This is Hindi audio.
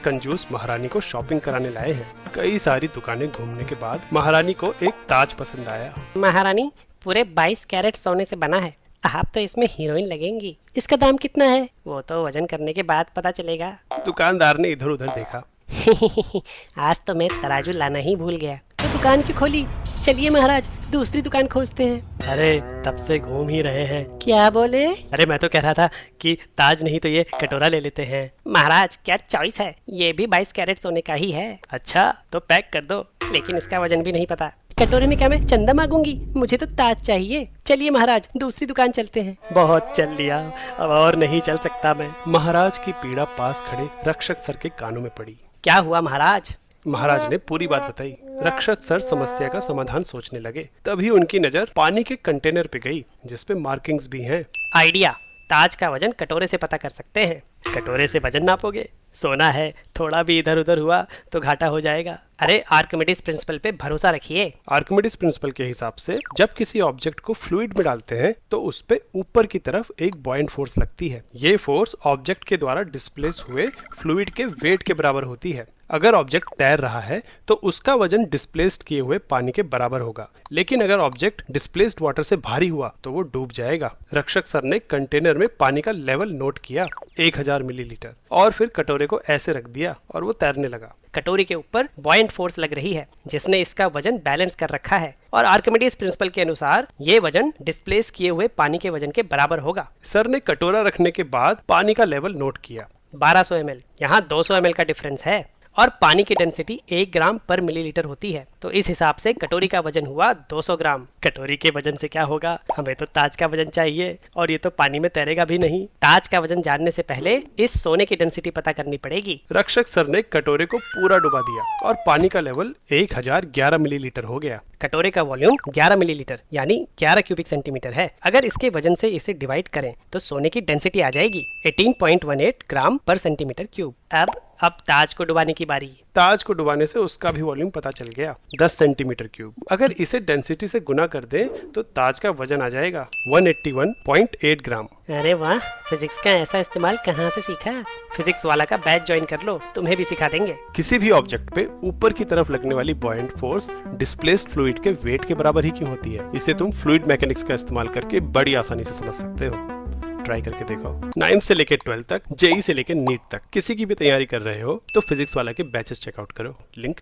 कंजूस महारानी को शॉपिंग कराने लाए हैं। कई सारी दुकानें घूमने के बाद महारानी को एक ताज पसंद आया। महारानी, पूरे 22 कैरेट सोने से बना है। आप तो इसमें हीरोइन लगेंगी। इसका दाम कितना है? वो तो वजन करने के बाद पता चलेगा। दुकानदार ने इधर उधर देखा। आज तो मैं तराजू लाना ही भूल गया। तो दुकान क्यों खोली? चलिए महाराज, दूसरी दुकान खोजते हैं। अरे तब से घूम ही रहे हैं। क्या बोले? अरे मैं तो कह रहा था कि ताज नहीं तो ये कटोरा ले लेते हैं। महाराज क्या चॉइस है, ये भी 22 कैरेट सोने का ही है। अच्छा तो पैक कर दो, लेकिन इसका वजन भी नहीं पता। कटोरे में क्या मैं चंदा मांगूंगी? मुझे तो ताज चाहिए। चलिए महाराज, दूसरी दुकान चलते हैं। बहुत चल लिया, अब और नहीं चल सकता मैं। महाराज की पीड़ा पास खड़े रक्षक सर के कानों में पड़ी। क्या हुआ महाराज? महाराज ने पूरी बात बताई। रक्षक सर समस्या का समाधान सोचने लगे। तभी उनकी नजर पानी के कंटेनर पे गई, जिसपे मार्किंग्स भी हैं। आइडिया, ताज का वजन कटोरे से पता कर सकते हैं। कटोरे से वजन नापोगे, सोना है, थोड़ा भी इधर उधर हुआ तो घाटा हो जाएगा। अरे आर्किमिडीज प्रिंसिपल पे भरोसा रखिए। आर्किमिडीज प्रिंसिपल के हिसाब से जब किसी ऑब्जेक्ट को फ्लूइड में डालते हैं तो उस पे ऊपर की तरफ एक बॉयंट फोर्स लगती है। ये फोर्स ऑब्जेक्ट के द्वारा डिस्प्लेस हुए फ्लूइड के वेट के बराबर होती है। अगर ऑब्जेक्ट तैर रहा है तो उसका वजन डिस्प्लेस्ड किए हुए पानी के बराबर होगा, लेकिन अगर ऑब्जेक्ट डिस्प्लेस्ड वाटर से भारी हुआ तो वो डूब जाएगा। रक्षक सर ने कंटेनर में पानी का लेवल नोट किया, 1000 मिलीलीटर, और फिर कटोरे को ऐसे रख दिया और वो तैरने लगा। कटोरी के ऊपर बॉयंट फोर्स लग रही है, जिसने इसका वजन बैलेंस कर रखा है, और आर्किमिडीज प्रिंसिपल के अनुसार ये वजन डिस्प्लेस किए हुए पानी के वजन के बराबर होगा। सर ने कटोरा रखने के बाद पानी का लेवल नोट किया, 1200 ml। यहाँ 200 ml का डिफरेंस है, और पानी की डेंसिटी 1 ग्राम पर मिलीलीटर होती है, तो इस हिसाब से कटोरी का वजन हुआ 200 ग्राम। कटोरी के वजन से क्या होगा? हमें तो ताज का वजन चाहिए, और ये तो पानी में तैरेगा भी नहीं। ताज का वजन जानने से पहले इस सोने की डेंसिटी पता करनी पड़ेगी। रक्षक सर ने कटोरे को पूरा डुबा दिया और पानी का लेवल 1011 मिलीलीटर हो गया। कटोरे का वॉल्यूम 11 मिलीलीटर यानी 11 क्यूबिक सेंटीमीटर है। अगर इसके वजन से इसे डिवाइड करें तो सोने की डेंसिटी आ जाएगी 18.18 ग्राम पर सेंटीमीटर क्यूब। अब ताज को डुबाने की बारी। ताज को डुबाने से उसका भी वॉल्यूम पता चल गया, 10 सेंटीमीटर क्यूब। अगर इसे डेंसिटी से गुना कर दें तो ताज का वजन आ जाएगा 181.8 ग्राम। अरे वाह, फिजिक्स का ऐसा इस्तेमाल कहाँ से सीखा? फिजिक्स वाला का बैच ज्वाइन कर लो, तुम्हें भी सिखा देंगे। किसी भी ऑब्जेक्ट पे ऊपर की तरफ लगने वाली बॉयंट फोर्स डिस्प्लेस्ड फ्लूइड के वेट के बराबर ही क्यों होती है? इसे तुम फ्लूइड मैकेनिक्स का इस्तेमाल करके बड़ी आसानी से समझ सकते हो। ट्राई करके देखो। 9 से लेके 12 तक, जेई से लेके नीट तक किसी की भी तैयारी कर रहे हो तो फिजिक्स वाला के बैचेस चेकआउट करो। लिंक